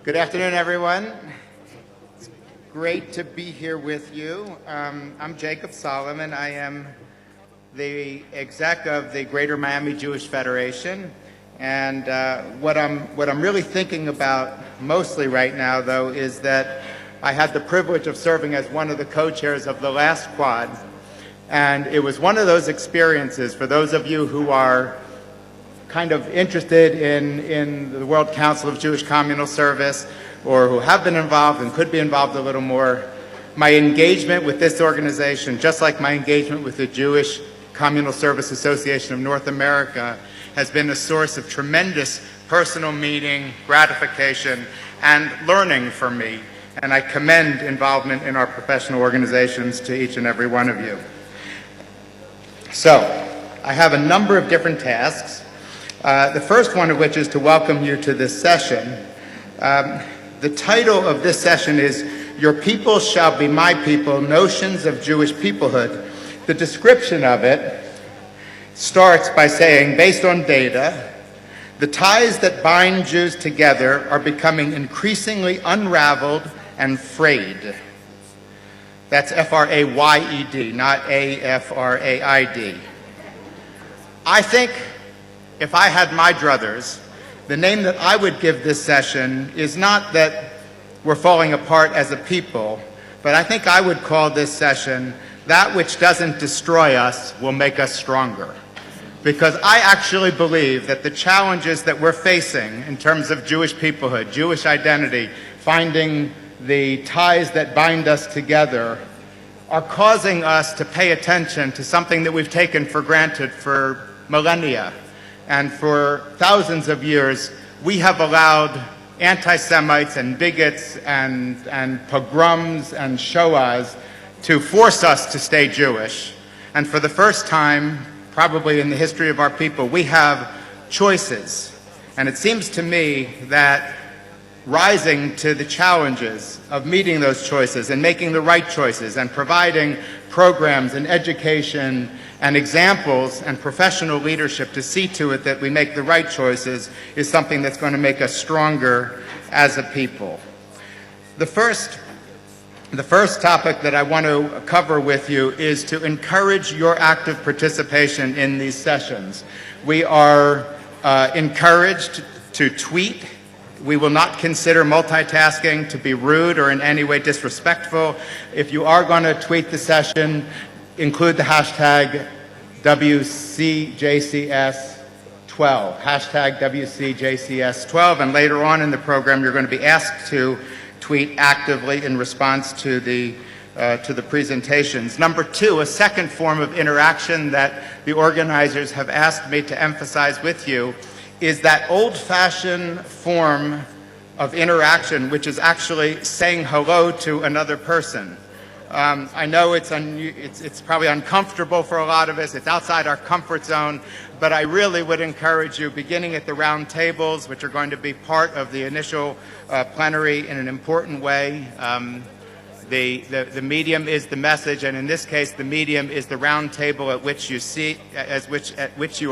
Good afternoon, everyone. It's great to be here with you. I'm Jacob Solomon. I am the exec of the Greater Miami Jewish Federation. And what I'm really thinking about mostly right now, though, is that I had the privilege of serving as one of the co-chairs of the last quad. And it was one of those experiences, for those of you who are kind of interested in the World Council of Jewish Communal Service, or who have been involved and could be involved a little more, my engagement with this organization, just like my engagement with the Jewish Communal Service Association of North America, has been a source of tremendous personal meaning, gratification, and learning for me. And I commend involvement in our professional organizations to each and every one of you. So, I have a number of different tasks. The first one of which is to welcome you to this session. The title of this session is Your People Shall Be My People, Notions of Jewish Peoplehood. The description of it starts by saying, based on data, the ties that bind Jews together are becoming increasingly unraveled and frayed. That's F-R-A-Y-E-D, not A-F-R-A-I-D. I think if I had my druthers, the name that I would give this session is not that we're falling apart as a people, but I think I would call this session, That Which Doesn't Destroy Us Will Make Us Stronger. Because I actually believe that the challenges that we're facing in terms of Jewish peoplehood, Jewish identity, finding the ties that bind us together, are causing us to pay attention to something that we've taken for granted for millennia. And for thousands of years, we have allowed anti-Semites and bigots and pogroms and Shoahs to force us to stay Jewish. And for the first time, probably in the history of our people, we have choices. And it seems to me that rising to the challenges of meeting those choices and making the right choices and providing programs and education and examples and professional leadership to see to it that we make the right choices is something that's going to make us stronger as a people. The first topic that I want to cover with you is to encourage your active participation in these sessions. We are encouraged to tweet. We will not consider multitasking to be rude or in any way disrespectful. If you are going to tweet the session, include the hashtag WCJCS12, hashtag WCJCS12, and later on in the program you're going to be asked to tweet actively in response to the presentations. Number two, a second form of interaction that the organizers have asked me to emphasize with you is that old-fashioned form of interaction, which is actually saying hello to another person. I know it's probably uncomfortable for a lot of us. It's outside our comfort zone, but I really would encourage you, beginning at the round tables, which are going to be part of the initial plenary in an important way. The medium is the message, and in this case, the medium is the round table at which you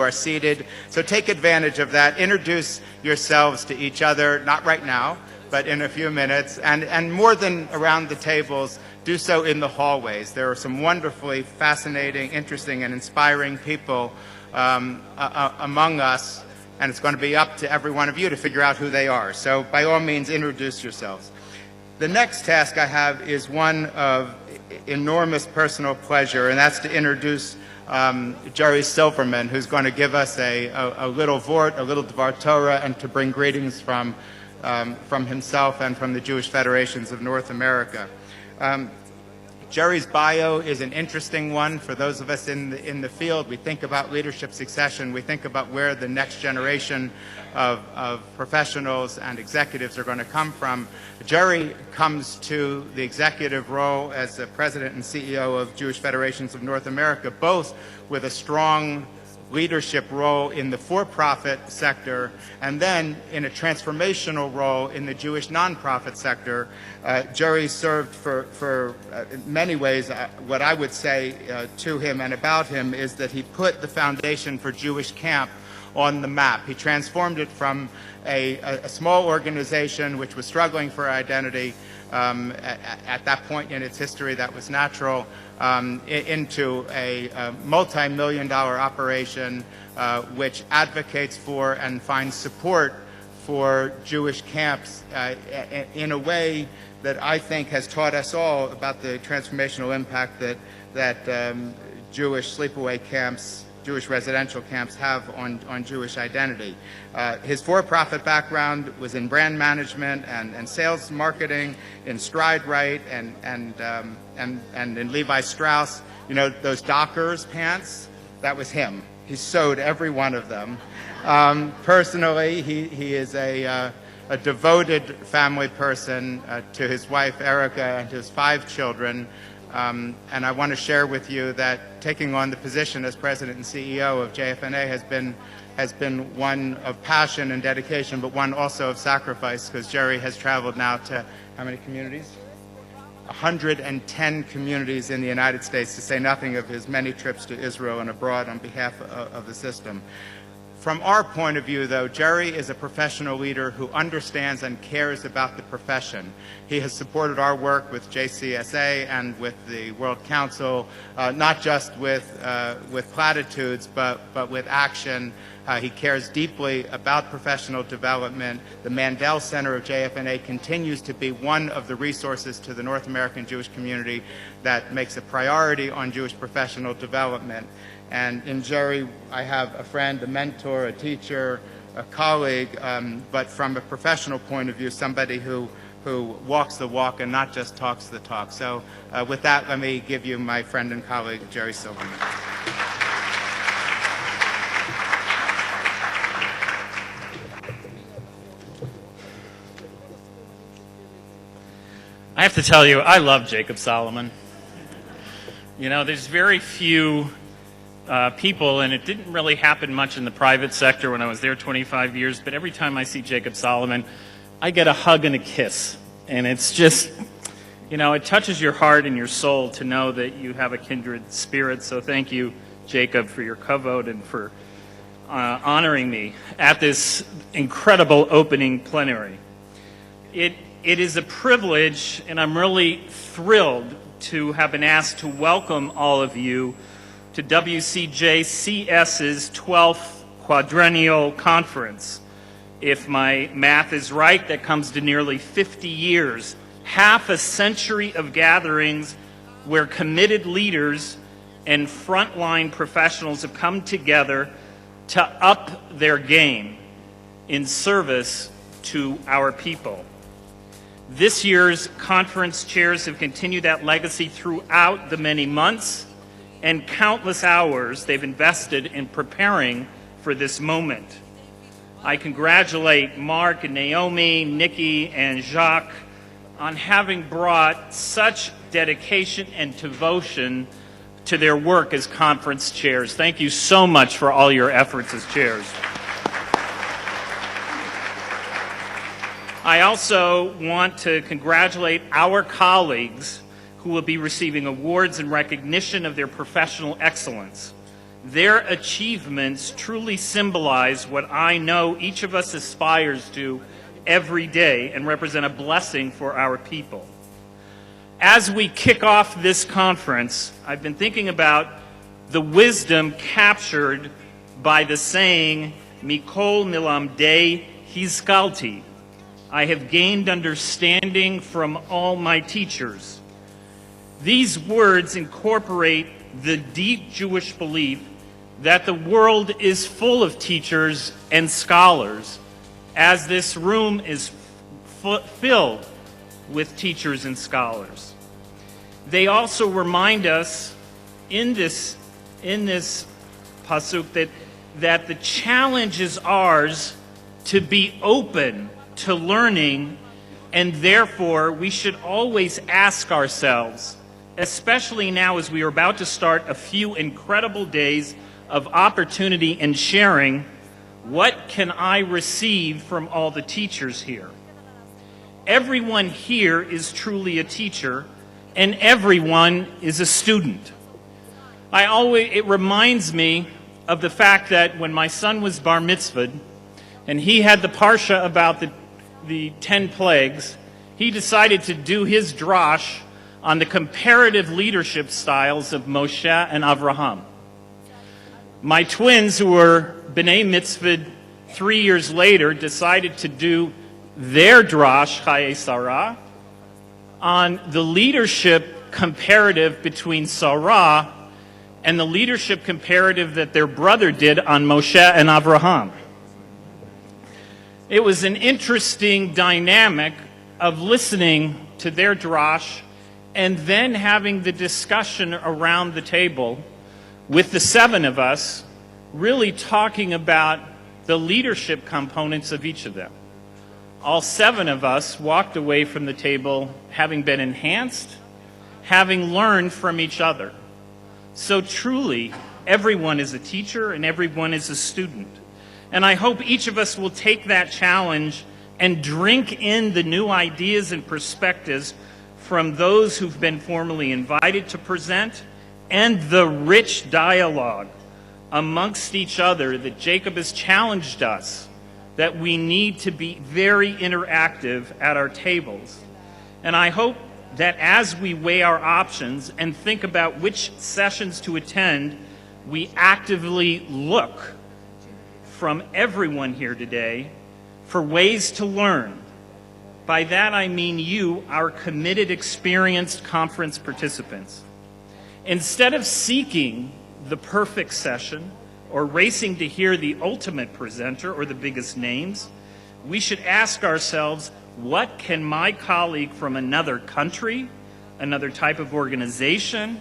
are seated. So take advantage of that. Introduce yourselves to each other, not right now, but in a few minutes. And more than around the tables, do so in the hallways. There are some wonderfully fascinating, interesting, and inspiring people among us, and it's going to be up to every one of you to figure out who they are. So by all means, introduce yourselves. The next task I have is one of enormous personal pleasure, and that's to introduce Jerry Silverman, who's going to give us a little vort, a little Dvar Torah, and to bring greetings from himself and from the Jewish Federations of North America. Jerry's bio is an interesting one for those of us in the field. We think about leadership succession. We think about where the next generation of professionals and executives are going to come from. Jerry comes to the executive role as the president and CEO of Jewish Federations of North America, both with a strong leadership role in the for-profit sector, and then in a transformational role in the Jewish nonprofit sector. Jerry served for in many ways, what I would say to him and about him is that he put the foundation for Jewish Camp on the map. He transformed it from a small organization which was struggling for identity at that point in its history that was natural, into a multi-million-dollar operation which advocates for and finds support for Jewish camps in a way that I think has taught us all about the transformational impact that Jewish sleepaway camps, Jewish residential camps have on Jewish identity. His for-profit background was in brand management and sales marketing, in Stride Right and in Levi Strauss. You know, those Dockers pants, that was him. He sewed every one of them. Personally, he is a devoted family person to his wife Erica and his 5 children. And I want to share with you that taking on the position as president and CEO of JFNA has been one of passion and dedication, but one also of sacrifice, because Jerry has traveled now to how many communities? 110 communities in the United States, to say nothing of his many trips to Israel and abroad on behalf of the system. From our point of view, though, Jerry is a professional leader who understands and cares about the profession. He has supported our work with JCSA and with the World Council, not just with platitudes, but with action. He cares deeply about professional development. The Mandel Center of JFNA continues to be one of the resources to the North American Jewish community that makes a priority on Jewish professional development. And in Jerry, I have a friend, a mentor, a teacher, a colleague, but from a professional point of view, somebody who walks the walk and not just talks the talk. So with that, let me give you my friend and colleague, Jerry Silverman. I have to tell you, I love Jacob Solomon. You know, there's very few people, and it didn't really happen much in the private sector when I was there 25 years, but every time I see Jacob Solomon, I get a hug and a kiss. And it's just, you know, it touches your heart and your soul to know that you have a kindred spirit. So thank you, Jacob, for your kavod and for honoring me at this incredible opening plenary. It is a privilege, and I'm really thrilled to have been asked to welcome all of you to WCJCS's 12th Quadrennial Conference. If my math is right, that comes to nearly 50 years, half a century of gatherings where committed leaders and frontline professionals have come together to up their game in service to our people. This year's conference chairs have continued that legacy throughout the many months and countless hours they've invested in preparing for this moment. I congratulate Mark and Naomi, Nikki and Jacques on having brought such dedication and devotion to their work as conference chairs. Thank you so much for all your efforts as chairs. I also want to congratulate our colleagues who will be receiving awards in recognition of their professional excellence. Their achievements truly symbolize what I know each of us aspires to every day and represent a blessing for our people. As we kick off this conference, I've been thinking about the wisdom captured by the saying, Mikol milamdei hizkalti. I have gained understanding from all my teachers. These words incorporate the deep Jewish belief that the world is full of teachers and scholars, as this room is filled with teachers and scholars. They also remind us in this pasuk that the challenge is ours to be open to learning, and therefore we should always ask ourselves, especially now as we are about to start a few incredible days of opportunity and sharing, what can I receive from all the teachers here? Everyone here is truly a teacher, and everyone is a student. It reminds me of the fact that when my son was bar mitzvahed, and he had the parsha about the 10 plagues, he decided to do his drash on the comparative leadership styles of Moshe and Avraham. My twins, who were b'nai mitzvahed 3 years later, decided to do their drash, Chaye Sarah, on the leadership comparative between Sarah and the leadership comparative that their brother did on Moshe and Avraham. It was an interesting dynamic of listening to their drash and then having the discussion around the table with the 7 of us, really talking about the leadership components of each of them. All 7 of us walked away from the table having been enhanced, having learned from each other. So truly, everyone is a teacher and everyone is a student. And I hope each of us will take that challenge and drink in the new ideas and perspectives from those who've been formally invited to present, and the rich dialogue amongst each other that Jacob has challenged us, that we need to be very interactive at our tables. And I hope that as we weigh our options and think about which sessions to attend, we actively look from everyone here today for ways to learn. By that I mean you, our committed, experienced conference participants. Instead of seeking the perfect session or racing to hear the ultimate presenter or the biggest names, we should ask ourselves, what can my colleague from another country, another type of organization,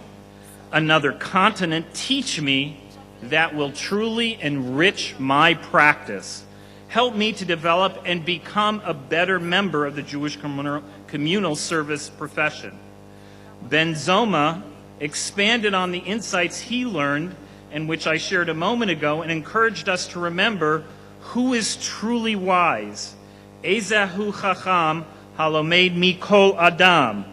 another continent teach me that will truly enrich my practice, help me to develop and become a better member of the Jewish communal service profession? Ben Zoma expanded on the insights he learned, and which I shared a moment ago, and encouraged us to remember who is truly wise. Ezehu chacham halomed mikol adam.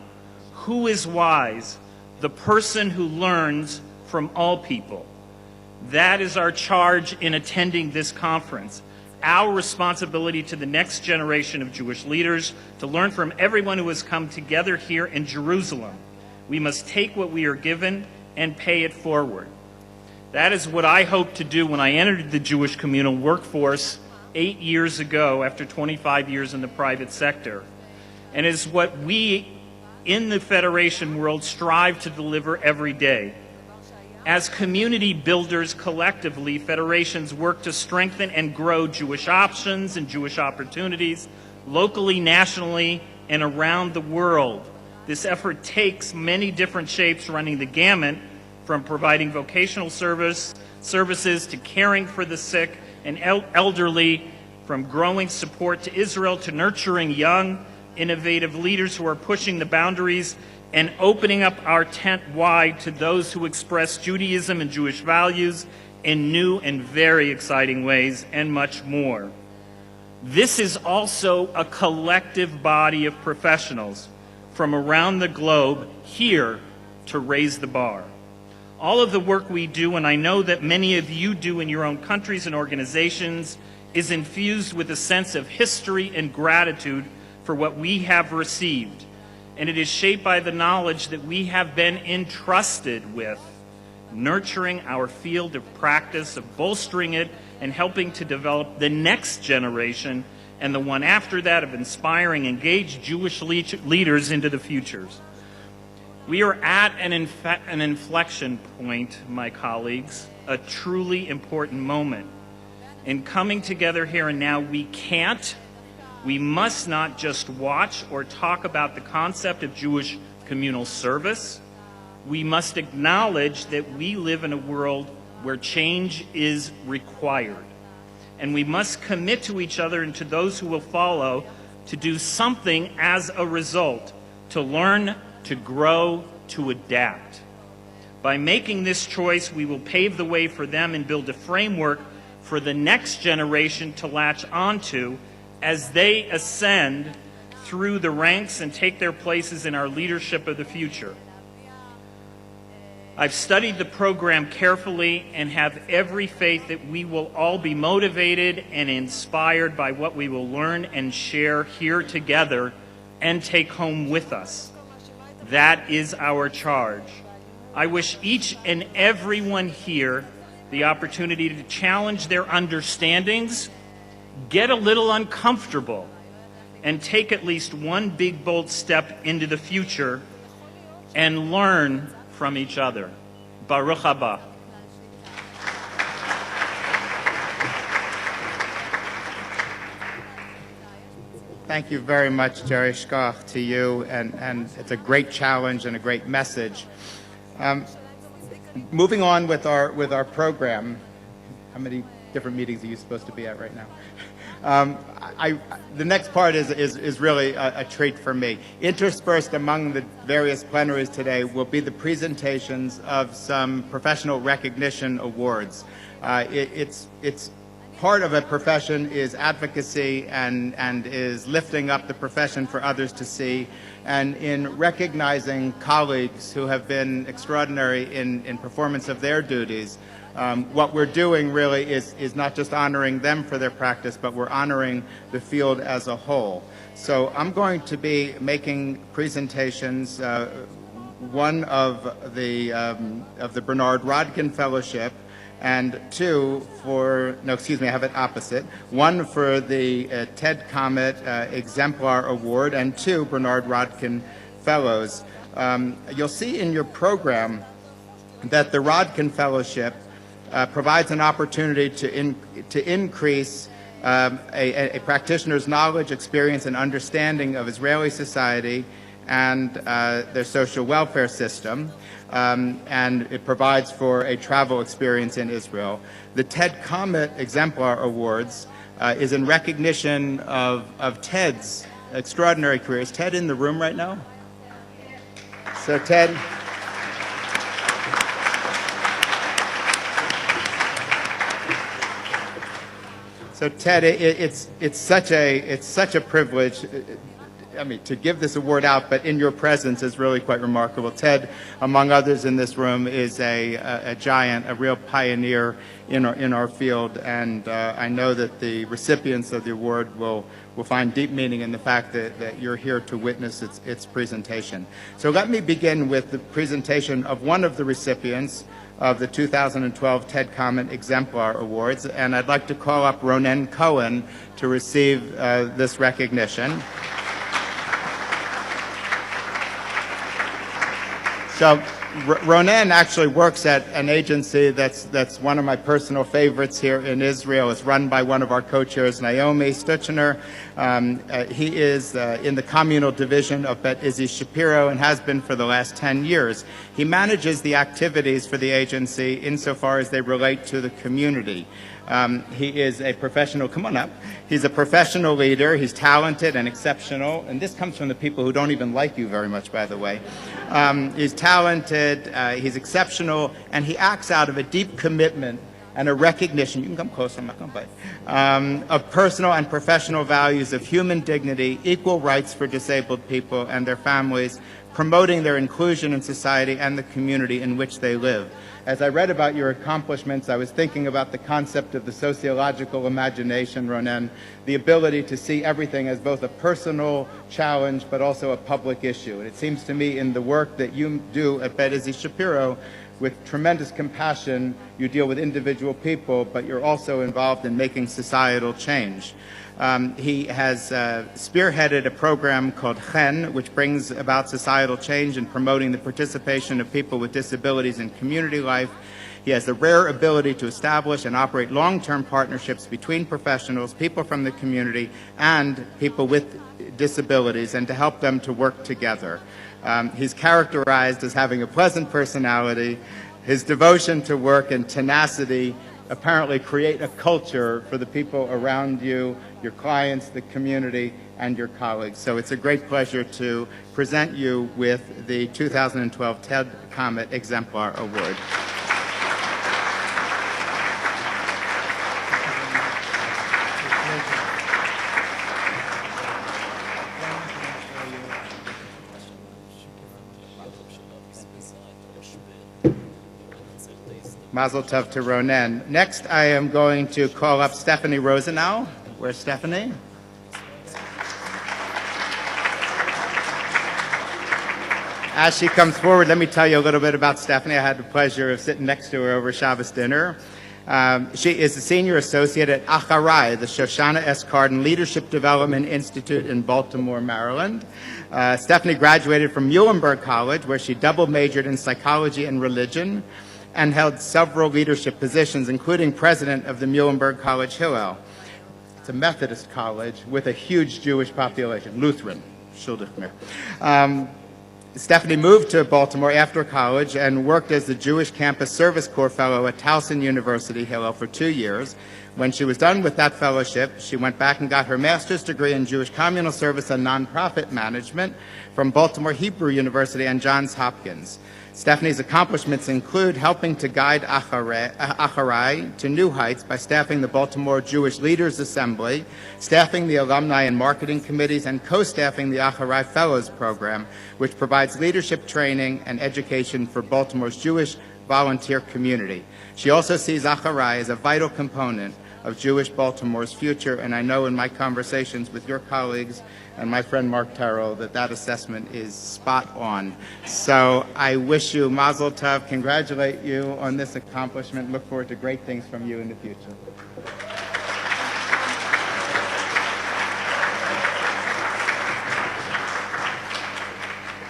Who is wise? The person who learns from all people. That is our charge in attending this conference. Our responsibility to the next generation of Jewish leaders to learn from everyone who has come together here in Jerusalem. We must take what we are given and pay it forward. That is what I hoped to do when I entered the Jewish communal workforce 8 years ago after 25 years in the private sector. And is what we in the Federation world strive to deliver every day. As community builders collectively, federations work to strengthen and grow Jewish options and Jewish opportunities locally, nationally, and around the world. This effort takes many different shapes, running the gamut from providing vocational services to caring for the sick and elderly, from growing support to Israel to nurturing young, innovative leaders who are pushing the boundaries and opening up our tent wide to those who express Judaism and Jewish values in new and very exciting ways, and much more. This is also a collective body of professionals from around the globe here to raise the bar. All of the work we do, and I know that many of you do in your own countries and organizations, is infused with a sense of history and gratitude for what we have received. And it is shaped by the knowledge that we have been entrusted with nurturing our field of practice, of bolstering it, and helping to develop the next generation and the one after that of inspiring, engaged Jewish leaders into the futures. We are at an inflection point, my colleagues, a truly important moment. In coming together here and now, we must not just watch or talk about the concept of Jewish communal service. We must acknowledge that we live in a world where change is required. And we must commit to each other and to those who will follow to do something as a result, to learn, to grow, to adapt. By making this choice, we will pave the way for them and build a framework for the next generation to latch onto as they ascend through the ranks and take their places in our leadership of the future. I've studied the program carefully and have every faith that we will all be motivated and inspired by what we will learn and share here together and take home with us. That is our charge. I wish each and everyone here the opportunity to challenge their understandings, get a little uncomfortable, and take at least one big, bold step into the future and learn from each other. Baruch haba. Thank you very much, Jerry Schkoch, to you, and it's a great challenge and a great message. Moving on with our program, how many different meetings are you supposed to be at right now? The next part is really a treat for me. Interspersed among the various plenaries today will be the presentations of some professional recognition awards. It's part of a profession is advocacy and is lifting up the profession for others to see. And in recognizing colleagues who have been extraordinary in performance of their duties, what we're doing really is not just honoring them for their practice, but we're honoring the field as a whole. So I'm going to be making presentations, one of the Bernard Rodkin Fellowship, and two for, no, excuse me, I have it opposite. One for the Ted Comet Exemplar Award, and two Bernard Rodkin Fellows. You'll see in your program that the Rodkin Fellowship provides an opportunity to increase a practitioner's knowledge, experience, and understanding of Israeli society and their social welfare system. And it provides for a travel experience in Israel. The Ted Comet Exemplar Awards is in recognition of Ted's extraordinary career. Is Ted in the room right now? So Ted, it's such a privilege. I mean, to give this award out, but in your presence is really quite remarkable. Ted, among others in this room, is a giant, a real pioneer in our field, and I know that the recipients of the award will find deep meaning in the fact that you're here to witness its presentation. So let me begin with the presentation of one of the recipients of the 2012 Ted Comet Exemplar Awards, and I'd like to call up Ronen Cohen to receive this recognition. So Ronen actually works at an agency that's one of my personal favorites here in Israel. It's run by one of our co-chairs, Naomi Stutzner. He is in the communal division of Bet Izzy Shapiro and has been for the last 10 years. He manages the activities for the agency insofar as they relate to the community. He is a professional, come on up, he's a professional leader, he's talented and exceptional, and this comes from the people who don't even like you very much, by the way. He's talented, he's exceptional, and he acts out of a deep commitment and a recognition, you can come closer, I'm not going to bite, of personal and professional values of human dignity, equal rights for disabled people and their families, promoting their inclusion in society and the community in which they live. As I read about your accomplishments, I was thinking about the concept of the sociological imagination, Ronen, the ability to see everything as both a personal challenge but also a public issue. And it seems to me in the work that you do at Bet Izzy Shapiro, with tremendous compassion, you deal with individual people, but you're also involved in making societal change. He has spearheaded a program called Chen, which brings about societal change and promoting the participation of people with disabilities in community life. He has the rare ability to establish and operate long-term partnerships between professionals, people from the community, and people with disabilities, and to help them to work together. He's characterized as having a pleasant personality. His devotion to work and tenacity apparently create a culture for the people around you, your clients, the community, and your colleagues. So it's a great pleasure to present you with the 2012 Ted Comet Exemplar Award. Mazel tov to Ronen. Next, I am going to call up Stephanie Rosenau. Where's Stephanie? As she comes forward, let me tell you a little bit about Stephanie. I had the pleasure of sitting next to her over Shabbos dinner. She is a senior associate at Acharai, the Shoshana S. Cardin Leadership Development Institute in Baltimore, Maryland. Stephanie graduated from Muhlenberg College, where she double majored in psychology and religion and held several leadership positions, including president of the Muhlenberg College Hillel. It's a Methodist college with a huge Jewish population, Lutheran. Stephanie moved to Baltimore after college and worked as the Jewish Campus Service Corps Fellow at Towson University, Hillel, for 2 years. When she was done with that fellowship, she went back and got her master's degree in Jewish Communal Service and Nonprofit Management from Baltimore Hebrew University and Johns Hopkins. Stephanie's accomplishments include helping to guide Acharai to new heights by staffing the Baltimore Jewish Leaders Assembly, staffing the alumni and marketing committees, and co-staffing the Acharai Fellows Program, which provides leadership training and education for Baltimore's Jewish volunteer community. She also sees Acharai as a vital component of Jewish Baltimore's future, and I know in my conversations with your colleagues and my friend Mark Terrell that assessment is spot on. So I wish you Mazel Tov, congratulate you on this accomplishment, look forward to great things from you in the future.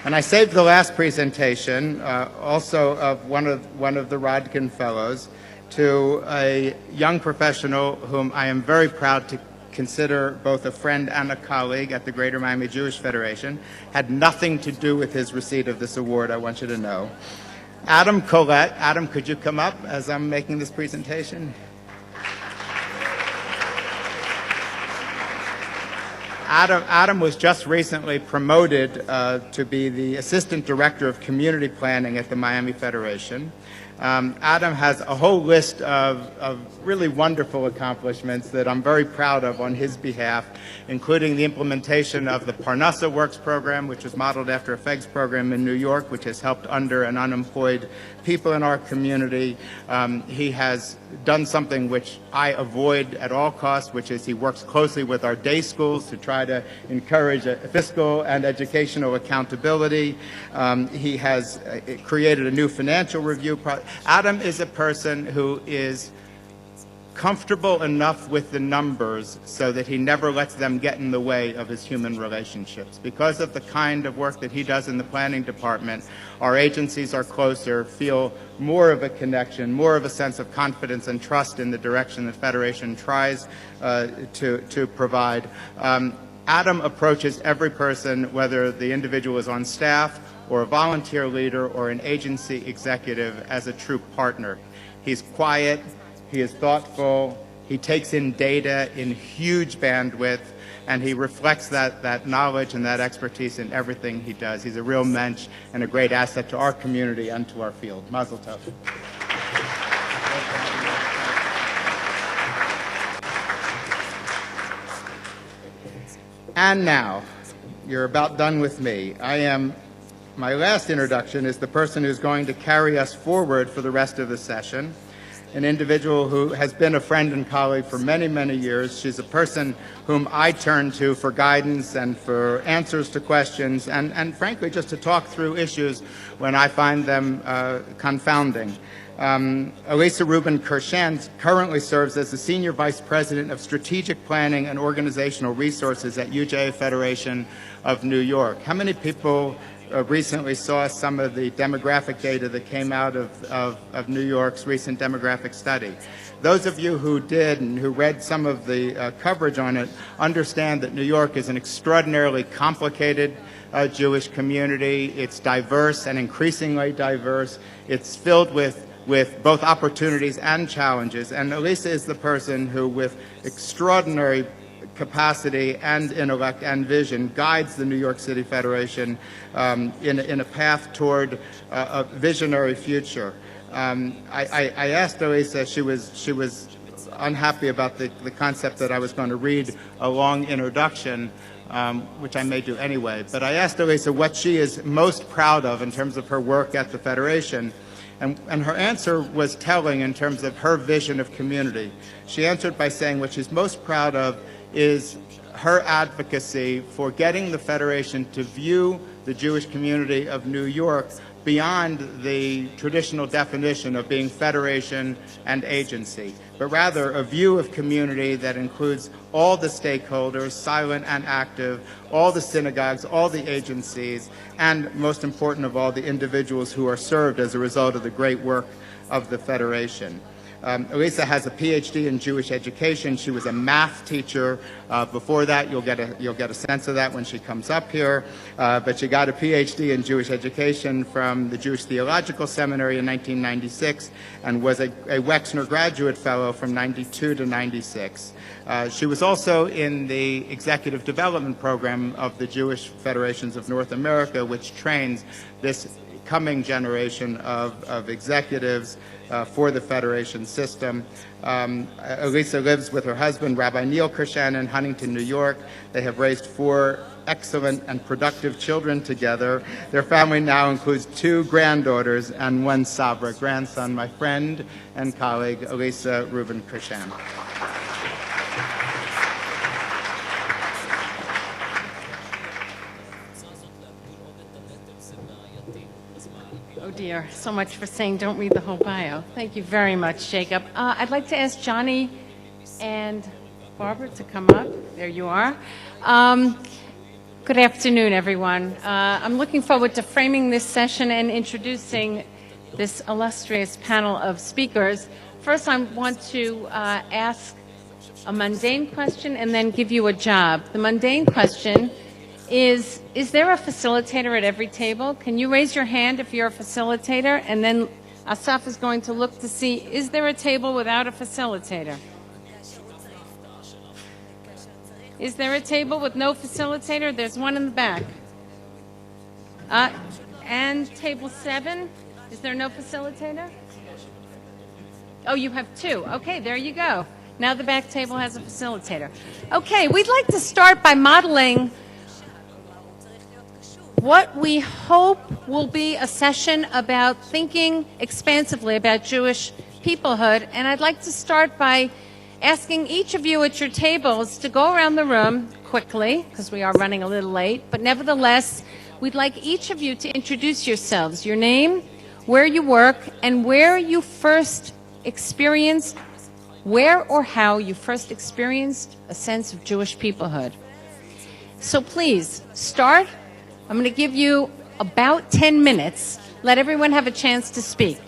And I saved the last presentation, also of one of the Rodkin Fellows, to a young professional whom I am very proud to consider both a friend and a colleague at the Greater Miami Jewish Federation. Had nothing to do with his receipt of this award, I want you to know. Adam Collette. Adam, could you come up as I'm making this presentation? Adam was just recently promoted to be the Assistant Director of Community Planning at the Miami Federation. Adam has a whole list of really wonderful accomplishments that I'm very proud of on his behalf, including the implementation of the Parnassa Works program, which was modeled after a FEGS program in New York, which has helped under and unemployed people in our community. He has done something which I avoid at all costs, which is he works closely with our day schools to try to encourage fiscal and educational accountability. He has created a new financial review process. Adam is a person who is comfortable enough with the numbers so that he never lets them get in the way of his human relationships. Because of the kind of work that he does in the planning department, our agencies are closer, feel more of a connection, more of a sense of confidence and trust in the direction the Federation tries to provide. Adam approaches every person, whether the individual is on staff or a volunteer leader or an agency executive, as a true partner. He's quiet, he is thoughtful, he takes in data in huge bandwidth, and he reflects that knowledge and that expertise in everything he does. He's a real mensch and a great asset to our community and to our field. Mazel tov. And now, you're about done with me. My last introduction is the person who's going to carry us forward for the rest of the session, an individual who has been a friend and colleague for many, many years. She's a person whom I turn to for guidance and for answers to questions and frankly, just to talk through issues when I find them confounding. Elisa Rubin Kershand currently serves as the Senior Vice President of Strategic Planning and Organizational Resources at UJA Federation of New York. How many people recently saw some of the demographic data that came out of New York's recent demographic study? Those of you who did and who read some of the coverage on it understand that New York is an extraordinarily complicated Jewish community. It's diverse and increasingly diverse. It's filled with both opportunities and challenges. And Elisa is the person who, with extraordinary capacity and intellect and vision, guides the New York City Federation in a path toward a visionary future. I asked Elisa, she was unhappy about the concept that I was going to read a long introduction, which I may do anyway. But I asked Elisa what she is most proud of in terms of her work at the Federation. And her answer was telling in terms of her vision of community. She answered by saying what she's most proud of is her advocacy for getting the Federation to view the Jewish community of New York beyond the traditional definition of being federation and agency, but rather a view of community that includes all the stakeholders, silent and active, all the synagogues, all the agencies, and most important of all, the individuals who are served as a result of the great work of the Federation. Elisa has a PhD in Jewish education. She was a math teacher. Before that, you'll get a sense of that when she comes up here. But she got a PhD in Jewish education from the Jewish Theological Seminary in 1996 and was a Wexner Graduate Fellow from 92 to 96. She was also in the Executive Development Program of the Jewish Federations of North America, which trains this coming generation of executives for the Federation system. Elisa lives with her husband, Rabbi Neil Kirshen, in Huntington, New York. They have raised 4 excellent and productive children together. Their family now includes 2 granddaughters and 1 Sabra grandson, my friend and colleague, Elisa Rubin Kirshen. Oh dear, so much for saying don't read the whole bio. Thank you very much, Jacob. I'd like to ask Johnny and Barbara to come up. There you are. Good afternoon, everyone. I'm looking forward to framing this session and introducing this illustrious panel of speakers. First, I want to ask a mundane question and then give you a job. The mundane question is there a facilitator at every table? Can you raise your hand if you're a facilitator? And then Asaf is going to look to see, is there a table without a facilitator? Is there a table with no facilitator? There's one in the back. And table 7, is there no facilitator? Oh, you have 2. Okay, there you go. Now the back table has a facilitator. Okay, we'd like to start by modeling what we hope will be a session about thinking expansively about Jewish peoplehood. And I'd like to start by asking each of you at your tables to go around the room quickly, because we are running a little late, but nevertheless, we'd like each of you to introduce yourselves, your name, where you work, and where you first experienced, where or how you first experienced a sense of Jewish peoplehood. So please, start. I'm going to give you about 10 minutes. Let everyone have a chance to speak.